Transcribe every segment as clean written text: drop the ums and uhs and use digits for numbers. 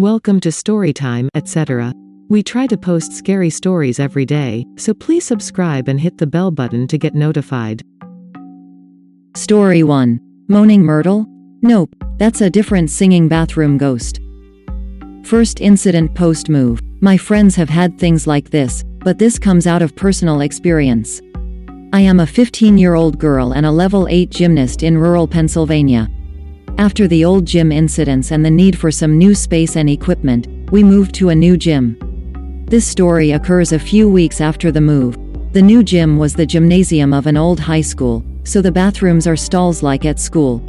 welcome to Storytime, etc. We try to post scary stories every day, so please subscribe and hit the bell button to get notified. Story 1. Moaning Myrtle? Nope, that's a different singing bathroom ghost. First incident post-move. My friends have had things like this, but this comes out of personal experience. I am a 15-year-old girl and a level 8 gymnast in rural Pennsylvania. After the old gym incidents and the need for some new space and equipment, we moved to a new gym. This story occurs a few weeks after the move. The new gym was the gymnasium of an old high school, so the bathrooms are stalls like at school.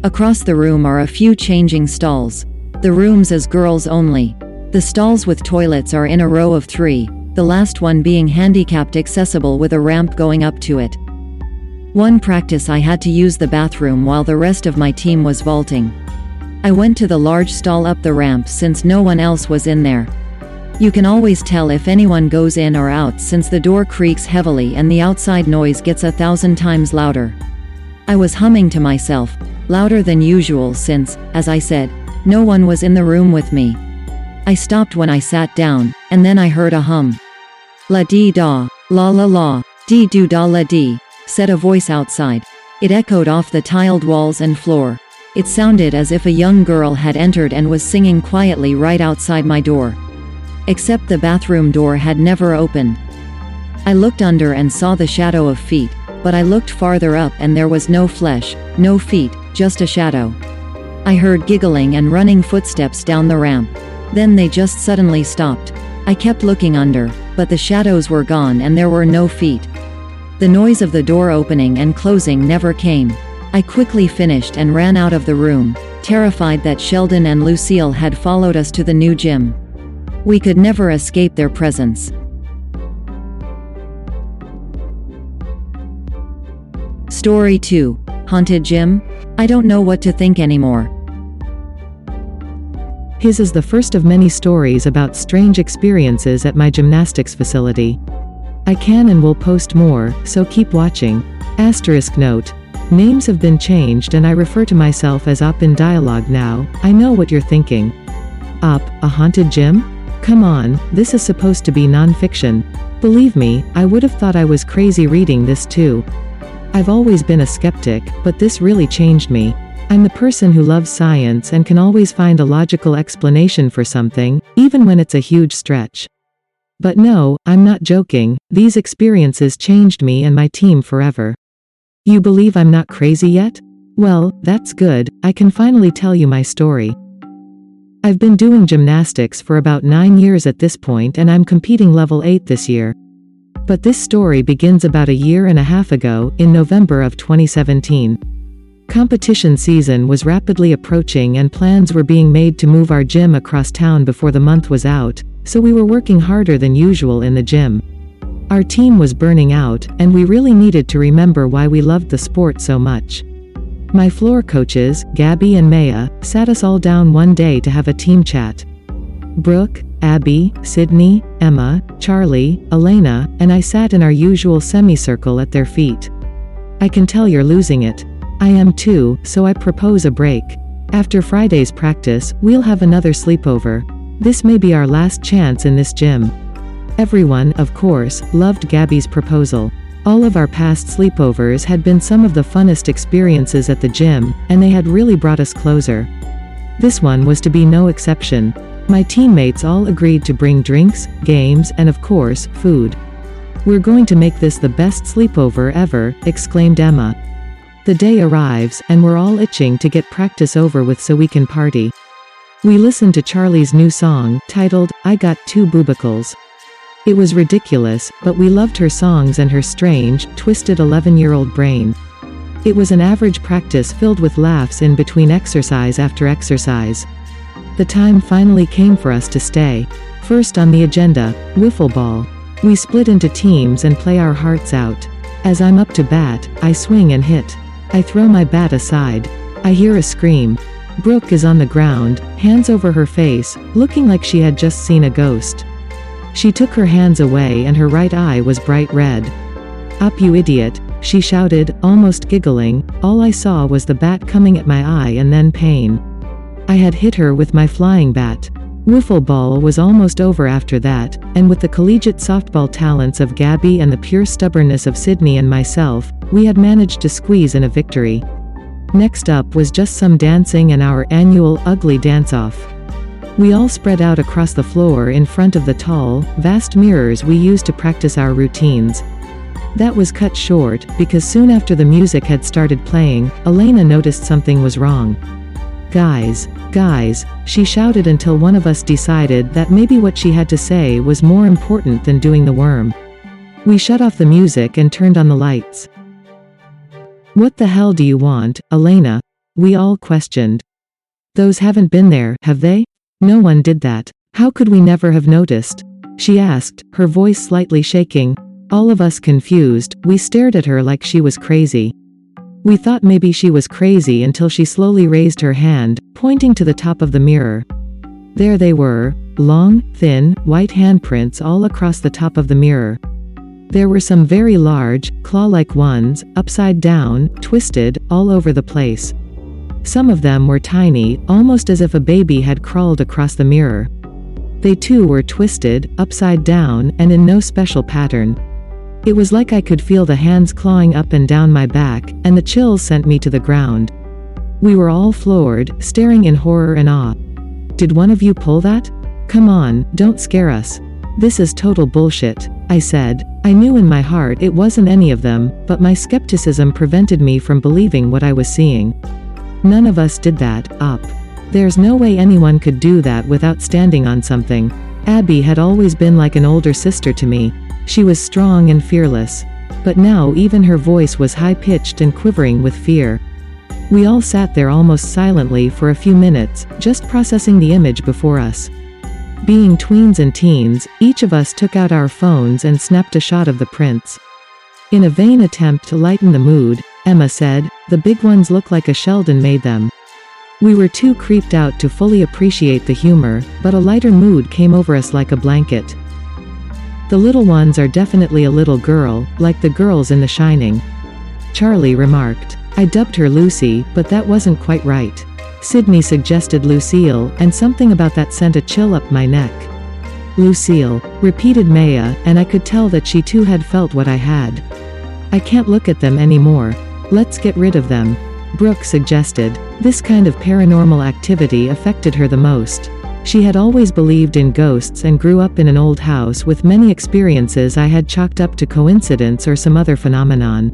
Across the room are a few changing stalls. The rooms as girls only. The stalls with toilets are in a row of 3, the last one being handicapped accessible with a ramp going up to it. One practice I had to use the bathroom while the rest of my team was vaulting. I went to the large stall up the ramp since no one else was in there. You can always tell if anyone goes in or out since the door creaks heavily and the outside noise gets 1,000 times louder. I was humming to myself, louder than usual since, as I said, no one was in the room with me. I stopped when I sat down, and then I heard a hum. La-dee-da, la-la-la, dee-doo-da-la-dee, said a voice outside. It echoed off the tiled walls and floor. It sounded as if a young girl had entered and was singing quietly right outside my door. Except the bathroom door had never opened. I looked under and saw the shadow of feet, but I looked farther up and there was no flesh, no feet, just a shadow. I heard giggling and running footsteps down the ramp. Then they just suddenly stopped. I kept looking under, but the shadows were gone and there were no feet. The noise of the door opening and closing never came. I quickly finished and ran out of the room, terrified that Sheldon and Lucille had followed us to the new gym. We could never escape their presence. Story 2. Haunted Gym? I don't know what to think anymore. His is the first of many stories about strange experiences at my gymnastics facility. I can and will post more, so keep watching. Asterisk note. Names have been changed and I refer to myself as Up in dialogue now. I know what you're thinking. Up, a haunted gym? Come on, this is supposed to be non-fiction. Believe me, I would have thought I was crazy reading this too. I've always been a skeptic, but this really changed me. I'm the person who loves science and can always find a logical explanation for something, even when it's a huge stretch. But no, I'm not joking, these experiences changed me and my team forever. You believe I'm not crazy yet? Well, that's good, I can finally tell you my story. I've been doing gymnastics for about 9 years at this point and I'm competing level 8 this year. But this story begins about 1.5 years ago, in November of 2017. Competition season was rapidly approaching and plans were being made to move our gym across town before the month was out, so we were working harder than usual in the gym. Our team was burning out, and we really needed to remember why we loved the sport so much. My floor coaches, Gabby and Maya, sat us all down one day to have a team chat. Brooke, Abby, Sydney, Emma, Charlie, Elena, and I sat in our usual semicircle at their feet. I can tell you're losing it. I am too, so I propose a break. After Friday's practice, we'll have another sleepover. This may be our last chance in this gym. Everyone, of course, loved Gabby's proposal. All of our past sleepovers had been some of the funnest experiences at the gym, and they had really brought us closer. This one was to be no exception. My teammates all agreed to bring drinks, games, and of course, food. We're going to make this the best sleepover ever, exclaimed Emma. The day arrives, and we're all itching to get practice over with so we can party. We listened to Charlie's new song, titled, I Got Two Boobicles. It was ridiculous, but we loved her songs and her strange, twisted 11-year-old brain. It was an average practice filled with laughs in between exercise after exercise. The time finally came for us to stay. First on the agenda, wiffle ball. We split into teams and play our hearts out. As I'm up to bat, I swing and hit. I throw my bat aside. I hear a scream. Brooke is on the ground, hands over her face, looking like she had just seen a ghost. She took her hands away and her right eye was bright red. Up you idiot, she shouted, almost giggling. All I saw was the bat coming at my eye and then pain. I had hit her with my flying bat. Wiffle ball was almost over after that, and with the collegiate softball talents of Gabby and the pure stubbornness of Sydney and myself, we had managed to squeeze in a victory. Next up was just some dancing and our annual ugly dance-off. We all spread out across the floor in front of the tall, vast mirrors we used to practice our routines. That was cut short, because soon after the music had started playing, Elena noticed something was wrong. Guys, she shouted until one of us decided that maybe what she had to say was more important than doing the worm. We shut off the music and turned on the lights. What the hell do you want, Elena? We all questioned. Those haven't been there, have they? No one did that. How could we never have noticed? She asked, her voice slightly shaking. All of us confused, we stared at her like she was crazy. We thought maybe she was crazy until she slowly raised her hand, pointing to the top of the mirror. There they were, long, thin, white handprints all across the top of the mirror. There were some very large, claw-like ones, upside down, twisted, all over the place. Some of them were tiny, almost as if a baby had crawled across the mirror. They too were twisted, upside down, and in no special pattern. It was like I could feel the hands clawing up and down my back, and the chills sent me to the ground. We were all floored, staring in horror and awe. Did one of you pull that? Come on, don't scare us. This is total bullshit, I said. I knew in my heart it wasn't any of them, but my skepticism prevented me from believing what I was seeing. None of us did that, There's no way anyone could do that without standing on something. Abby had always been like an older sister to me. She was strong and fearless. But now even her voice was high-pitched and quivering with fear. We all sat there almost silently for a few minutes, just processing the image before us. Being tweens and teens, each of us took out our phones and snapped a shot of the prints. In a vain attempt to lighten the mood, Emma said, "The big ones look like a Sheldon made them." We were too creeped out to fully appreciate the humor, but a lighter mood came over us like a blanket. The little ones are definitely a little girl, like the girls in The Shining. Charlie remarked. I dubbed her Lucy, but that wasn't quite right. Sydney suggested Lucille, and something about that sent a chill up my neck. Lucille, repeated Maya, and I could tell that she too had felt what I had. I can't look at them anymore. Let's get rid of them. Brooke suggested. This kind of paranormal activity affected her the most. She had always believed in ghosts and grew up in an old house with many experiences I had chalked up to coincidence or some other phenomenon.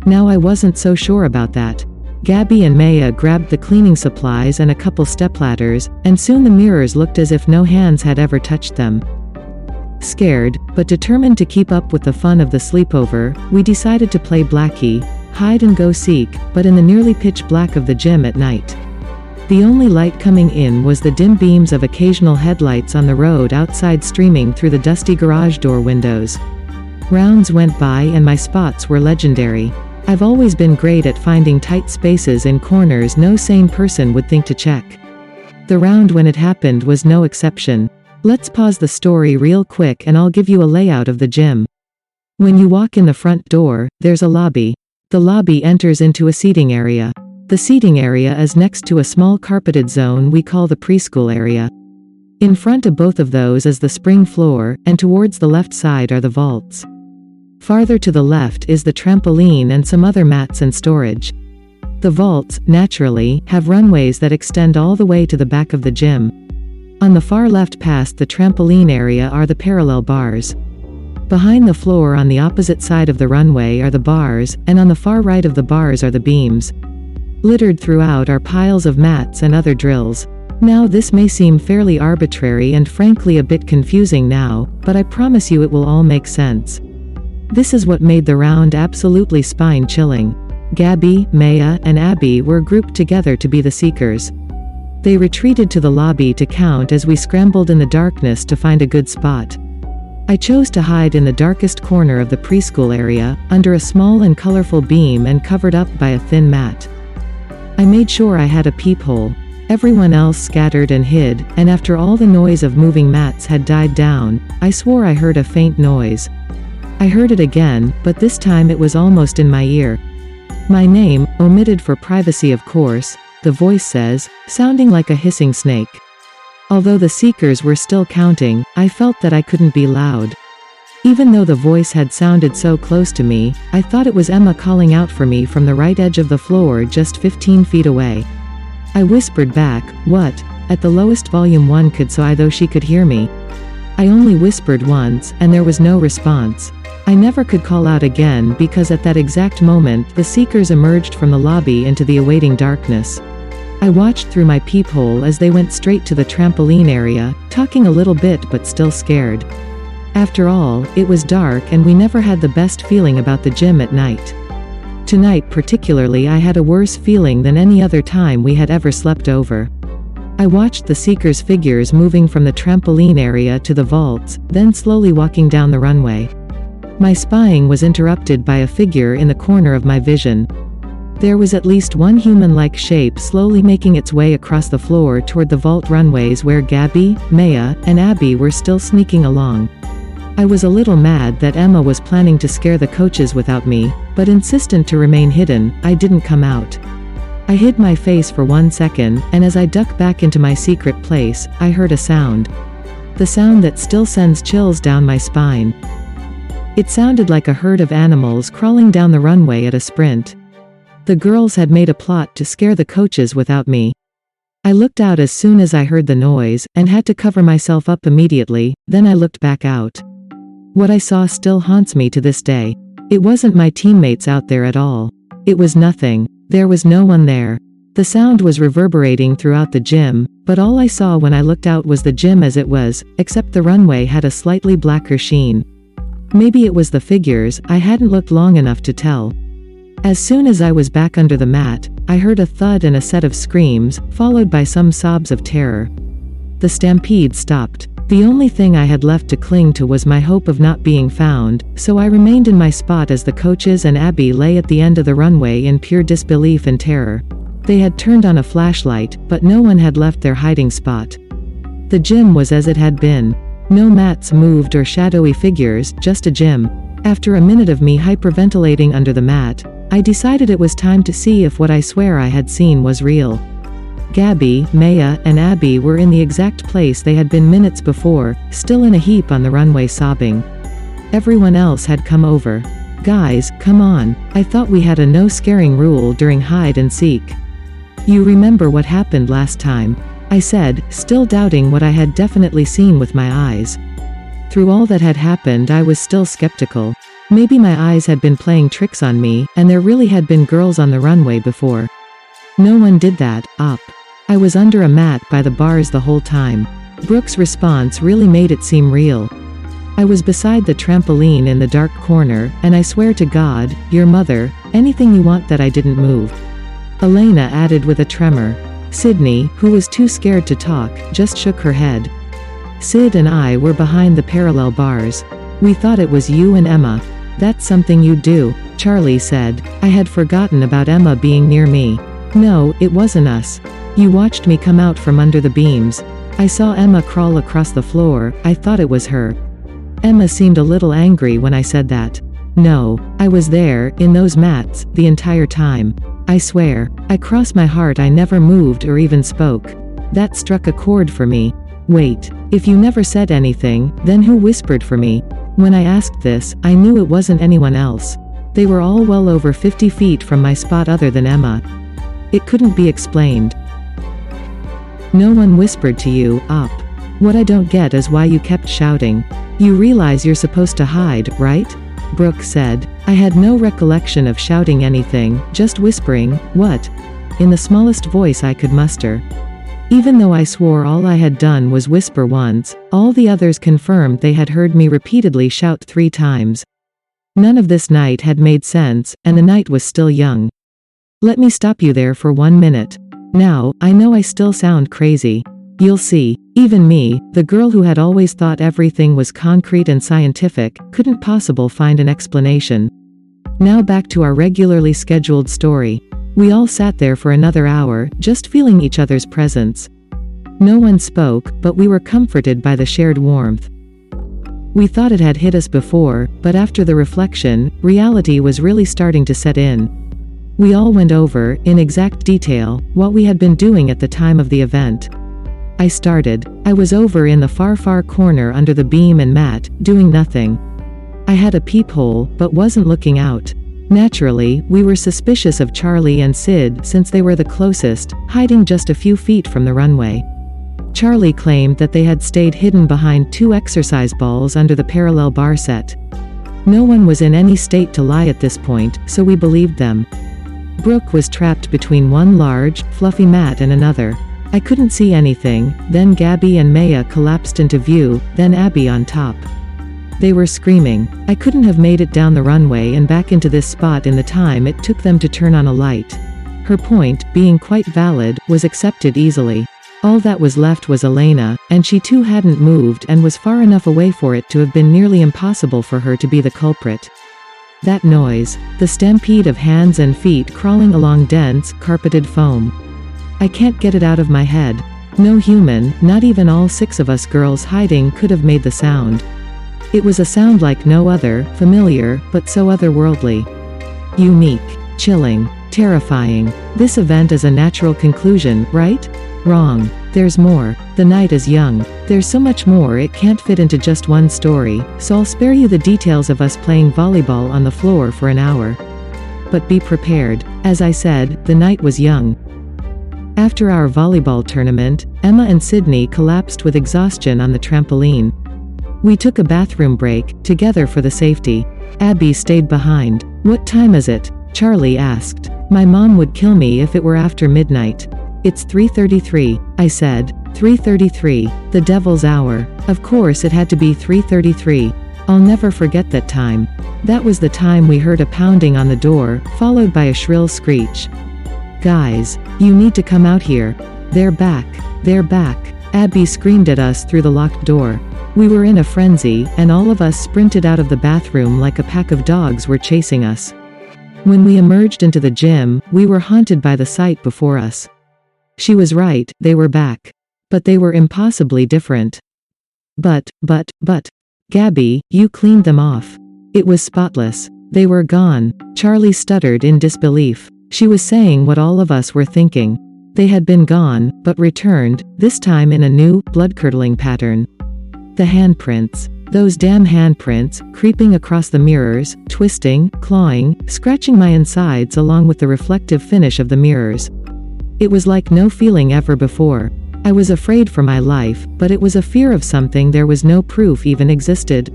Now I wasn't so sure about that. Gabby and Maya grabbed the cleaning supplies and a couple stepladders, and soon the mirrors looked as if no hands had ever touched them. Scared, but determined to keep up with the fun of the sleepover, we decided to play Blackie, hide and go seek, but in the nearly pitch black of the gym at night. The only light coming in was the dim beams of occasional headlights on the road outside streaming through the dusty garage door windows. Rounds went by and my spots were legendary. I've always been great at finding tight spaces in corners no sane person would think to check. The round when it happened was no exception. Let's pause the story real quick and I'll give you a layout of the gym. When you walk in the front door, there's a lobby. The lobby enters into a seating area. The seating area is next to a small carpeted zone we call the preschool area. In front of both of those is the spring floor, and towards the left side are the vaults. Farther to the left is the trampoline and some other mats and storage. The vaults, naturally, have runways that extend all the way to the back of the gym. On the far left past the trampoline area are the parallel bars. Behind the floor on the opposite side of the runway are the bars, and on the far right of the bars are the beams. Littered throughout are piles of mats and other drills. Now this may seem fairly arbitrary and frankly a bit confusing now, but I promise you it will all make sense. This is what made the round absolutely spine-chilling. Gabby, Maya, and Abby were grouped together to be the seekers. They retreated to the lobby to count as we scrambled in the darkness to find a good spot. I chose to hide in the darkest corner of the preschool area, under a small and colorful beam and covered up by a thin mat. I made sure I had a peephole. Everyone else scattered and hid, and after all the noise of moving mats had died down, I swore I heard a faint noise. I heard it again, but this time it was almost in my ear. My name, omitted for privacy of course, the voice says, sounding like a hissing snake. Although the seekers were still counting, I felt that I couldn't be loud. Even though the voice had sounded so close to me, I thought it was Emma calling out for me from the right edge of the floor just 15 feet away. I whispered back, "What?" at the lowest volume one could so though she could hear me. I only whispered once, and there was no response. I never could call out again because at that exact moment the seekers emerged from the lobby into the awaiting darkness. I watched through my peephole as they went straight to the trampoline area, talking a little bit but still scared. After all, it was dark and we never had the best feeling about the gym at night. Tonight particularly I had a worse feeling than any other time we had ever slept over. I watched the seekers' figures moving from the trampoline area to the vaults, then slowly walking down the runway. My spying was interrupted by a figure in the corner of my vision. There was at least one human-like shape slowly making its way across the floor toward the vault runways where Gabby, Maya, and Abby were still sneaking along. I was a little mad that Emma was planning to scare the coaches without me, but insistent to remain hidden, I didn't come out. I hid my face for 1 second, and as I ducked back into my secret place, I heard a sound. The sound that still sends chills down my spine. It sounded like a herd of animals crawling down the runway at a sprint. The girls had made a plot to scare the coaches without me. I looked out as soon as I heard the noise, and had to cover myself up immediately, then I looked back out. What I saw still haunts me to this day. It wasn't my teammates out there at all. It was nothing. There was no one there. The sound was reverberating throughout the gym, but all I saw when I looked out was the gym as it was, except the runway had a slightly blacker sheen. Maybe it was the figures, I hadn't looked long enough to tell. As soon as I was back under the mat, I heard a thud and a set of screams, followed by some sobs of terror. The stampede stopped. The only thing I had left to cling to was my hope of not being found, so I remained in my spot as the coaches and Abby lay at the end of the runway in pure disbelief and terror. They had turned on a flashlight, but no one had left their hiding spot. The gym was as it had been. No mats moved or shadowy figures, just a gym. After a minute of me hyperventilating under the mat, I decided it was time to see if what I swear I had seen was real. Gabby, Maya, and Abby were in the exact place they had been minutes before, still in a heap on the runway sobbing. Everyone else had come over. "Guys, come on, I thought we had a no scaring rule during hide and seek. You remember what happened last time?" I said, still doubting what I had definitely seen with my eyes. Through all that had happened I was still skeptical. Maybe my eyes had been playing tricks on me, and there really had been girls on the runway before. No one did that, up. I was under a mat by the bars the whole time. Brooke's response really made it seem real. I was beside the trampoline in the dark corner, and I swear to God, your mother, anything you want that I didn't move. Elena added with a tremor. Sydney, who was too scared to talk, just shook her head. Sid and I were behind the parallel bars. We thought it was you and Emma. That's something you'd do, Charlie said. I had forgotten about Emma being near me. No, it wasn't us. You watched me come out from under the beams. I saw Emma crawl across the floor, I thought it was her. Emma seemed a little angry when I said that. No, I was there, in those mats, the entire time. I swear. I cross my heart I never moved or even spoke. That struck a chord for me. Wait, if you never said anything, then who whispered for me? When I asked this, I knew it wasn't anyone else. They were all well over 50 feet from my spot other than Emma. It couldn't be explained. No one whispered to you, up. What I don't get is why you kept shouting. You realize you're supposed to hide, right? Brooke said. I had no recollection of shouting anything, just whispering, what? In the smallest voice I could muster. Even though I swore all I had done was whisper once, all the others confirmed they had heard me repeatedly shout 3 times. None of this night had made sense, and the night was still young. Let me stop you there for 1 minute. Now, I know I still sound crazy. You'll see, even me, the girl who had always thought everything was concrete and scientific, couldn't possibly find an explanation. Now back to our regularly scheduled story. We all sat there for another hour, just feeling each other's presence. No one spoke, but we were comforted by the shared warmth. We thought it had hit us before, but after the reflection, reality was really starting to set in. We all went over, in exact detail, what we had been doing at the time of the event. I started. I was over in the far corner under the beam and mat, doing nothing. I had a peephole, but wasn't looking out. Naturally, we were suspicious of Charlie and Sid since they were the closest, hiding just a few feet from the runway. Charlie claimed that they had stayed hidden behind 2 exercise balls under the parallel bar set. No one was in any state to lie at this point, so we believed them. Brooke was trapped between one large, fluffy mat and another. I couldn't see anything, then Gabby and Maya collapsed into view, then Abby on top. They were screaming. I couldn't have made it down the runway and back into this spot in the time it took them to turn on a light. Her point, being quite valid, was accepted easily. All that was left was Elena, and she too hadn't moved and was far enough away for it to have been nearly impossible for her to be the culprit. That noise, the stampede of hands and feet crawling along dense, carpeted foam. I can't get it out of my head. No human, not even all 6 of us girls hiding, could have made the sound. It was a sound like no other, familiar, but so otherworldly. Unique, chilling, terrifying. This event is a natural conclusion, right? Wrong. There's more. The night is young. There's so much more it can't fit into just one story, so I'll spare you the details of us playing volleyball on the floor for an hour. But be prepared. As I said, the night was young. After our volleyball tournament, Emma and Sydney collapsed with exhaustion on the trampoline. We took a bathroom break, together for the safety. Abby stayed behind. What time is it? Charlie asked. My mom would kill me if it were after midnight. It's 3:33, I said. 3:33, the devil's hour. Of course it had to be 3:33. I'll never forget that time. That was the time we heard a pounding on the door, followed by a shrill screech. Guys, you need to come out here. They're back. They're back. Abby screamed at us through the locked door. We were in a frenzy, and all of us sprinted out of the bathroom like a pack of dogs were chasing us. When we emerged into the gym, we were haunted by the sight before us. She was right, they were back. But they were impossibly different. But, Gabby, you cleaned them off. It was spotless. They were gone. Charlie stuttered in disbelief. She was saying what all of us were thinking. They had been gone, but returned, this time in a new, blood-curdling pattern. The handprints. Those damn handprints, creeping across the mirrors, twisting, clawing, scratching my insides along with the reflective finish of the mirrors. It was like no feeling ever before. I was afraid for my life, but it was a fear of something there was no proof even existed.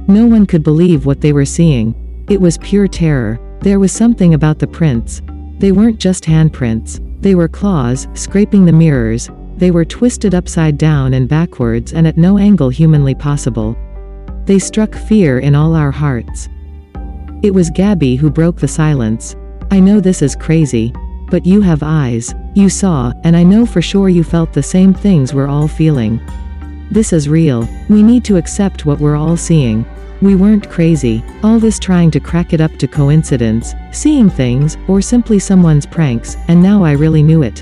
No one could believe what they were seeing. It was pure terror. There was something about the prints. They weren't just handprints. They were claws, scraping the mirrors. They were twisted upside down and backwards and at no angle humanly possible. They struck fear in all our hearts. It was Gabby who broke the silence. I know this is crazy. But you have eyes. You saw, and I know for sure you felt the same things we're all feeling. This is real. We need to accept what we're all seeing. We weren't crazy. All this trying to crack it up to coincidence, seeing things, or simply someone's pranks, and now I really knew it.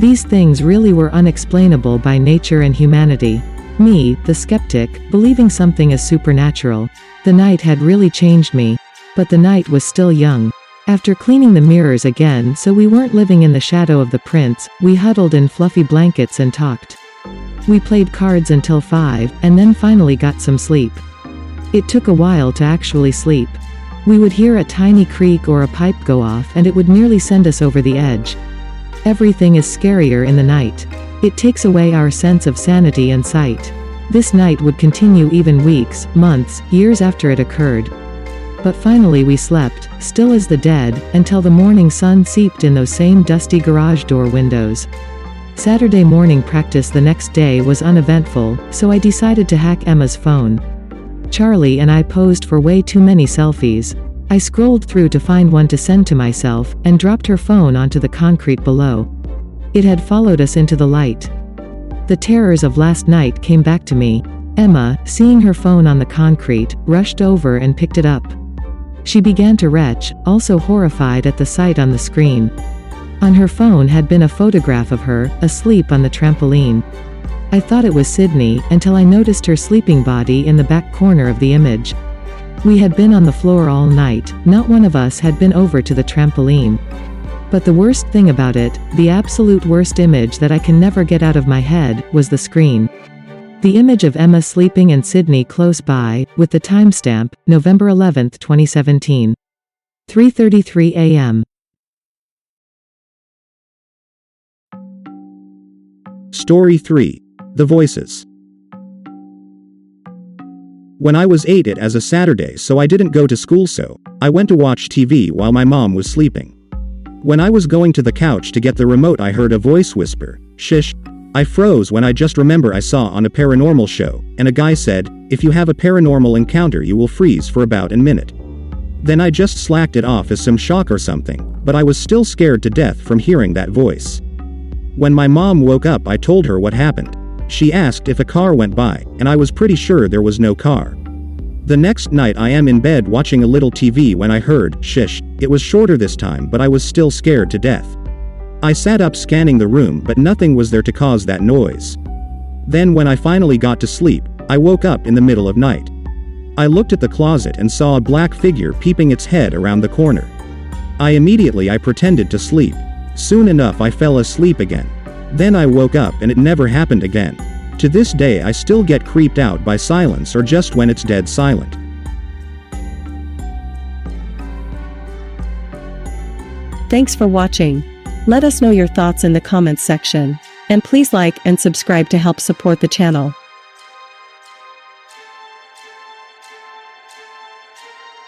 These things really were unexplainable by nature and humanity. Me, the skeptic, believing something is supernatural. The night had really changed me. But the night was still young. After cleaning the mirrors again so we weren't living in the shadow of the prints, we huddled in fluffy blankets and talked. We played cards until 5, and then finally got some sleep. It took a while to actually sleep. We would hear a tiny creak or a pipe go off and it would nearly send us over the edge. Everything is scarier in the night. It takes away our sense of sanity and sight. This night would continue even weeks, months, years after it occurred. But finally we slept, still as the dead, until the morning sun seeped in those same dusty garage door windows. Saturday morning practice the next day was uneventful, so I decided to hack Emma's phone. Charlie and I posed for way too many selfies. I scrolled through to find one to send to myself, and dropped her phone onto the concrete below. It had followed us into the light. The terrors of last night came back to me. Emma, seeing her phone on the concrete, rushed over and picked it up. She began to retch, also horrified at the sight on the screen. On her phone had been a photograph of her, asleep on the trampoline. I thought it was Sydney, until I noticed her sleeping body in the back corner of the image. We had been on the floor all night, not one of us had been over to the trampoline. But the worst thing about it, the absolute worst image that I can never get out of my head, was the screen. The image of Emma sleeping and Sydney close by, with the timestamp, November 11, 2017. 3:33 a.m. Story 3. The Voices. When I was 8, it as a Saturday, so I didn't go to school, so I went to watch TV while my mom was sleeping. When I was going to the couch to get the remote, I heard a voice whisper, "Shish." I froze when I just remember I saw on a paranormal show, and a guy said, "If you have a paranormal encounter you will freeze for about a minute." Then I just slacked it off as some shock or something, but I was still scared to death from hearing that voice. When my mom woke up, I told her what happened. She asked if a car went by, and I was pretty sure there was no car. The next night I am in bed watching a little TV when I heard, "Shish." It was shorter this time, but I was still scared to death. I sat up scanning the room, but nothing was there to cause that noise. Then when I finally got to sleep, I woke up in the middle of night. I looked at the closet and saw a black figure peeping its head around the corner. I pretended to sleep. Soon enough I fell asleep again. Then I woke up and it never happened again. To this day I still get creeped out by silence or just when it's dead silent. Thanks for watching. Let us know your thoughts in the comments section. And please like and subscribe to help support the channel.